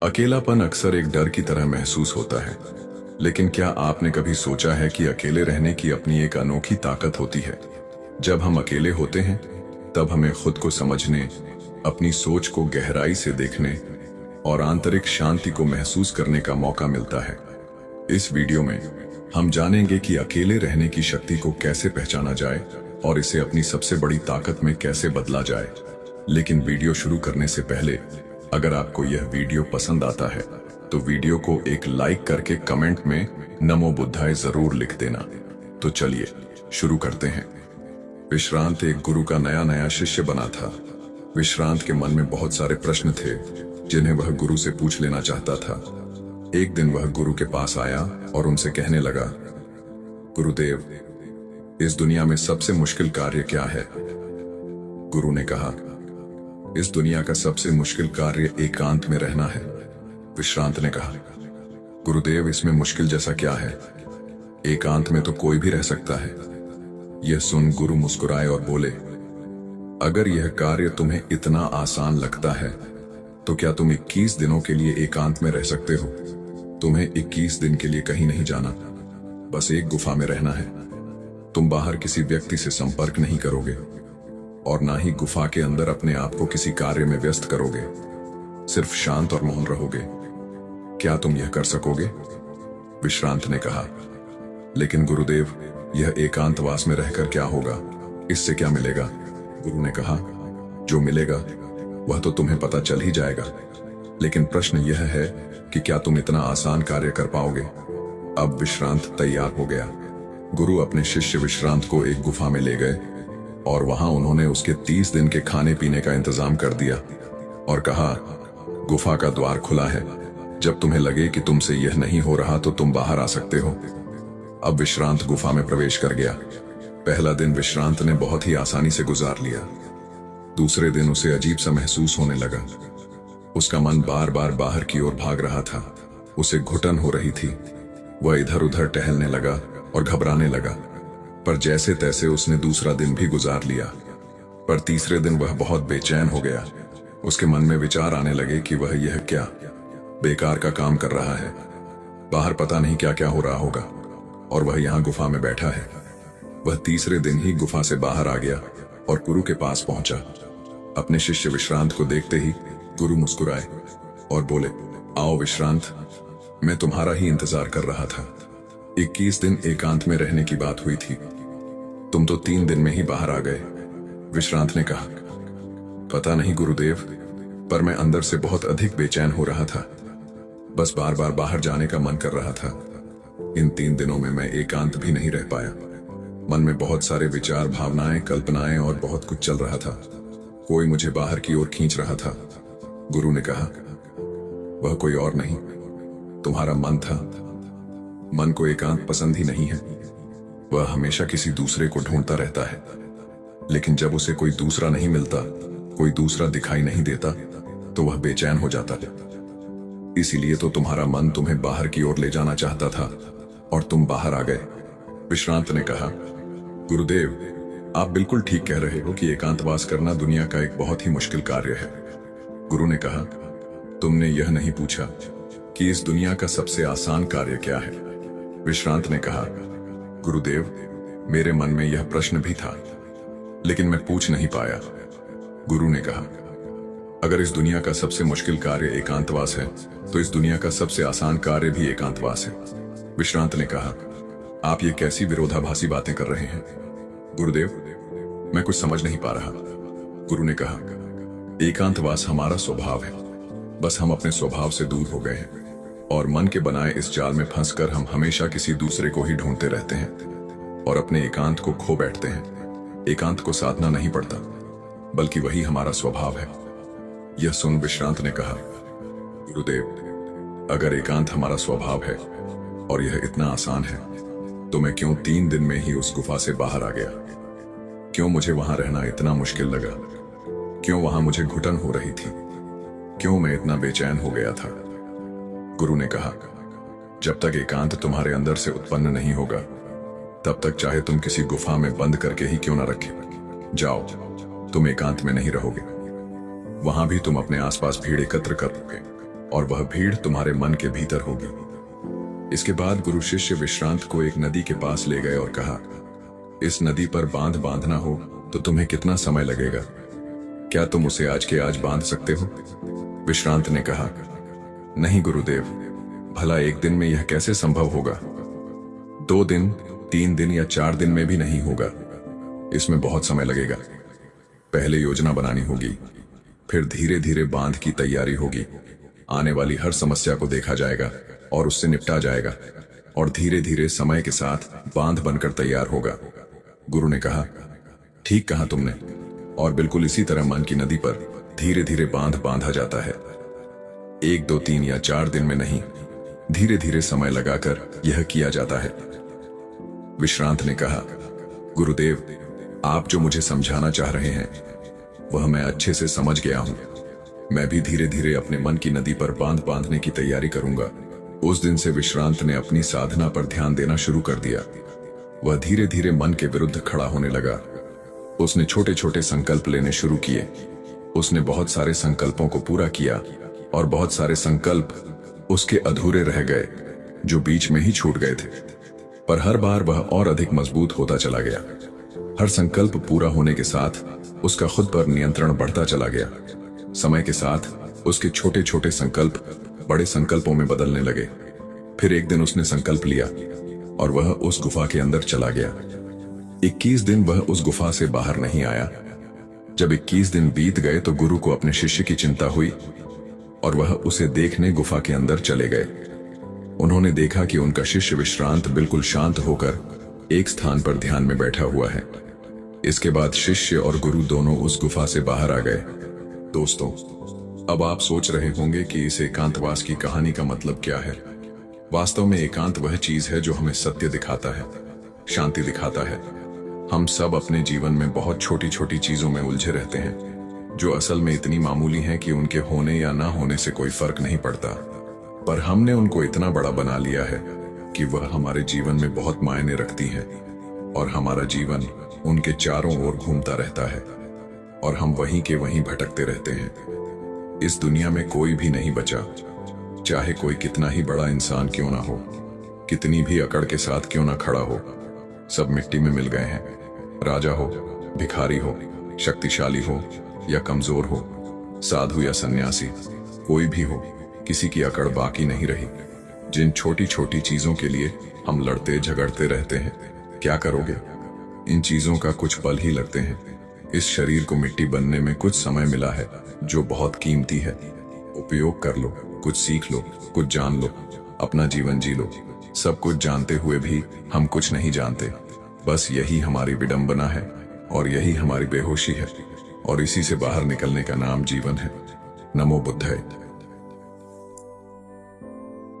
अकेलापन अक्सर एक डर की तरह महसूस होता है, लेकिन क्या आपने कभी सोचा है कि अकेले रहने की अपनी एक अनोखी ताकत होती है। जब हम अकेले होते हैं तब हमें खुद को समझने, अपनी सोच को गहराई से देखने और आंतरिक शांति को महसूस करने का मौका मिलता है। इस वीडियो में हम जानेंगे कि अकेले रहने की शक्ति को कैसे पहचाना जाए और इसे अपनी सबसे बड़ी ताकत में कैसे बदला जाए। लेकिन वीडियो शुरू करने से पहले अगर आपको यह वीडियो पसंद आता है तो वीडियो को एक लाइक करके कमेंट में नमो बुद्धाय जरूर लिख देना। तो चलिए शुरू करते हैं। विश्रांत एक गुरु का नया नया शिष्य बना था। विश्रांत के मन में बहुत सारे प्रश्न थे जिन्हें वह गुरु से पूछ लेना चाहता था। एक दिन वह गुरु के पास आया और उनसे कहने लगा, गुरुदेव, इस दुनिया में सबसे मुश्किल कार्य क्या है? गुरु ने कहा, इस दुनिया का सबसे मुश्किल कार्य एकांत में रहना है। विश्रांत ने कहा, गुरुदेव, इसमें मुश्किल जैसा क्या है? एकांत में तो कोई भी रह सकता है। यह सुन गुरु मुस्कुराए और बोले, अगर यह कार्य तुम्हें इतना आसान लगता है तो क्या तुम 21 दिनों के लिए एकांत में रह सकते हो? तुम्हें 21 दिन के लिए कहीं नहीं जाना, बस एक गुफा में रहना है। तुम बाहर किसी व्यक्ति से संपर्क नहीं करोगे और ना ही गुफा के अंदर अपने आप को किसी कार्य में व्यस्त करोगे। सिर्फ शांत और मौन रहोगे। क्या तुम यह कर सकोगे? विश्रांत ने कहा, लेकिन गुरुदेव, यह एकांतवास में रहकर क्या होगा? इससे क्या मिलेगा? गुरु ने कहा, जो मिलेगा वह तो तुम्हें पता चल ही जाएगा, लेकिन प्रश्न यह है कि क्या तुम इतना आसान कार्य कर पाओगे? अब विश्रांत तैयार हो गया। गुरु अपने शिष्य विश्रांत को एक गुफा में ले गए और वहां उन्होंने उसके 30 दिन के खाने पीने का इंतजाम कर दिया और कहा, गुफा का द्वार खुला है। जब तुम्हें लगे कि तुमसे यह नहीं हो रहा तो तुम बाहर आ सकते हो। अब विश्रांत गुफा में प्रवेश कर गया। पहला दिन विश्रांत ने बहुत ही आसानी से गुजार लिया। दूसरे दिन उसे अजीब सा महसूस होने लगा। उसका मन बार बार बाहर की ओर भाग रहा था। उसे घुटन हो रही थी। वह इधर उधर टहलने लगा और घबराने लगा। पर जैसे तैसे उसने दूसरा दिन भी गुजार लिया। पर तीसरे दिन वह बहुत बेचैन हो गया। उसके मन में विचार आने लगे कि वह यह क्या बेकार का काम कर रहा है। बाहर पता नहीं क्या क्या हो रहा होगा और वह यहाँ गुफा में बैठा है। वह तीसरे दिन ही गुफा से बाहर आ गया और गुरु के पास पहुंचा। अपने शिष्य विश्रांत को देखते ही गुरु मुस्कुराए और बोले, आओ विश्रांत, मैं तुम्हारा ही इंतजार कर रहा था। 21 दिन एकांत में रहने की बात हुई थी, तुम तो 3 दिन में ही बाहर आ गए। विश्रांत ने कहा, पता नहीं गुरुदेव, पर मैं अंदर से बहुत अधिक बेचैन हो रहा था। बस बार बार बाहर जाने का मन कर रहा था। इन 3 दिनों में मैं एकांत भी नहीं रह पाया। मन में बहुत सारे विचार, भावनाएं, कल्पनाएं और बहुत कुछ चल रहा था। कोई मुझे बाहर की ओर खींच रहा था। गुरु ने कहा, वह कोई और नहीं, तुम्हारा मन था। मन को एकांत पसंद ही नहीं है। वह हमेशा किसी दूसरे को ढूंढता रहता है, लेकिन जब उसे कोई दूसरा नहीं मिलता, कोई दूसरा दिखाई नहीं देता, तो वह बेचैन हो जाता है। इसीलिए तो तुम्हारा मन तुम्हें बाहर की ओर ले जाना चाहता था और तुम बाहर आ गए। विश्रांत ने कहा, गुरुदेव, आप बिल्कुल ठीक कह रहे हो कि एकांतवास करना दुनिया का एक बहुत ही मुश्किल कार्य है। गुरु ने कहा, तुमने यह नहीं पूछा कि इस दुनिया का सबसे आसान कार्य क्या है। विश्रांत ने कहा, गुरुदेव, मेरे मन में यह प्रश्न भी था, लेकिन मैं पूछ नहीं पाया। गुरु ने कहा, अगर इस दुनिया का सबसे मुश्किल कार्य एकांतवास है तो इस दुनिया का सबसे आसान कार्य भी एकांतवास है। विश्रांत ने कहा, आप ये कैसी विरोधाभासी बातें कर रहे हैं? गुरुदेव, मैं कुछ समझ नहीं पा रहा। गुरु ने कहा, एकांतवास हमारा स्वभाव है। बस हम अपने स्वभाव से दूर हो गए हैं और मन के बनाए इस जाल में फंसकर हम हमेशा किसी दूसरे को ही ढूंढते रहते हैं और अपने एकांत को खो बैठते हैं। एकांत को साधना नहीं पड़ता, बल्कि वही हमारा स्वभाव है। यह सुन विश्रांत ने कहा, गुरुदेव, अगर एकांत हमारा स्वभाव है और यह इतना आसान है तो मैं क्यों 3 दिन में ही उस गुफा से बाहर आ गया? क्यों मुझे वहां रहना इतना मुश्किल लगा? क्यों वहां मुझे घुटन हो रही थी? क्यों मैं इतना बेचैन हो गया था? गुरु ने कहा, जब तक एकांत तुम्हारे अंदर से उत्पन्न नहीं होगा तब तक चाहे तुम किसी गुफा में बंद करके ही क्यों ना रखे, जाओ, तुम एकांत में नहीं रहोगे। वहां भी तुम अपने आसपास भीड़ एकत्र करोगे और वह भीड़ तुम्हारे मन के भीतर होगी। इसके बाद गुरु शिष्य विश्रांत को एक नदी के पास ले गए और कहा, इस नदी पर बांध बांधना हो तो तुम्हें कितना समय लगेगा? क्या तुम उसे आज के आज बांध सकते हो? विश्रांत ने कहा, नहीं गुरुदेव, भला एक दिन में यह कैसे संभव होगा? 2 दिन, 3 दिन या 4 दिन में भी नहीं होगा। इसमें बहुत समय लगेगा। पहले योजना बनानी होगी, फिर धीरे धीरे बांध की तैयारी होगी। आने वाली हर समस्या को देखा जाएगा और उससे निपटा जाएगा, और धीरे धीरे समय के साथ बांध बनकर तैयार होगा। गुरु ने कहा, ठीक कहा तुमने, और बिल्कुल इसी तरह मन की नदी पर धीरे धीरे बांध बांधा जाता है। 1, 2, 3 या 4 दिन में नहीं, धीरे धीरे समय लगाकर यह किया जाता है। विश्रांत ने कहा, गुरुदेव, आप जो मुझे समझाना चाह रहे हैं वह मैं अच्छे से समझ गया हूं। मैं भी धीरे धीरे अपने मन की नदी पर बांध बांधने की तैयारी करूंगा। उस दिन से विश्रांत ने अपनी साधना पर ध्यान देना शुरू कर दिया। वह धीरे धीरे मन के विरुद्ध खड़ा होने लगा। उसने छोटे छोटे संकल्प लेने शुरू किए। उसने बहुत सारे संकल्पों को पूरा किया और बहुत सारे संकल्प उसके अधूरे रह गए जो बीच में ही छूट गए थे। पर हर बार वह और अधिक मजबूत होता चला गया। हर संकल्प पूरा होने के साथ उसका खुद पर नियंत्रण बढ़ता चला गया। समय के साथ उसके छोटे छोटे संकल्प बड़े संकल्पों में बदलने लगे। फिर एक दिन उसने संकल्प लिया और वह उस गुफा के अंदर चला गया। 21 दिन वह उस गुफा से बाहर नहीं आया। जब 21 दिन बीत गए तो गुरु को अपने शिष्य की चिंता हुई और वह उसे देखने गुफा के अंदर चले गए। उन्होंने देखा कि उनका शिष्य विश्रांत बिल्कुल शांत होकर एक स्थान पर ध्यान में बैठा हुआ है। इसके बाद शिष्य और गुरु दोनों उस गुफा से बाहर आ गए। दोस्तों, अब आप सोच रहे होंगे कि इस एकांतवास की कहानी का मतलब क्या है। वास्तव में एकांत वह चीज है जो हमें सत्य दिखाता है, शांति दिखाता है। हम सब अपने जीवन में बहुत छोटी छोटी चीजों में उलझे रहते हैं जो असल में इतनी मामूली हैं कि उनके होने या ना होने से कोई फर्क नहीं पड़ता, पर हमने उनको इतना बड़ा बना लिया है कि वह हमारे जीवन में बहुत मायने रखती हैं और हमारा जीवन उनके चारों ओर घूमता रहता है और हम वहीं के वहीं भटकते रहते हैं। इस दुनिया में कोई भी नहीं बचा, चाहे कोई कितना ही बड़ा इंसान क्यों ना हो, कितनी भी अकड़ के साथ क्यों ना खड़ा हो, सब मिट्टी में मिल गए हैं। राजा हो, भिखारी हो, शक्तिशाली हो या कमजोर हो, साधु या सन्यासी, कोई भी हो, किसी की अकड़ बाकी नहीं रही। जिन छोटी छोटी चीजों के लिए हम लड़ते झगड़ते रहते हैं, क्या करोगे? इन चीजों का कुछ पल ही लगते हैं। इस शरीर को मिट्टी बनने में कुछ समय मिला है जो बहुत कीमती है। उपयोग कर लो, कुछ सीख लो, कुछ जान लो, अपना जीवन जी लो। सब कुछ जानते हुए भी हम कुछ नहीं जानते। बस यही हमारी विडंबना है और यही हमारी बेहोशी है, और इसी से बाहर निकलने का नाम जीवन है। नमो बुद्धाय।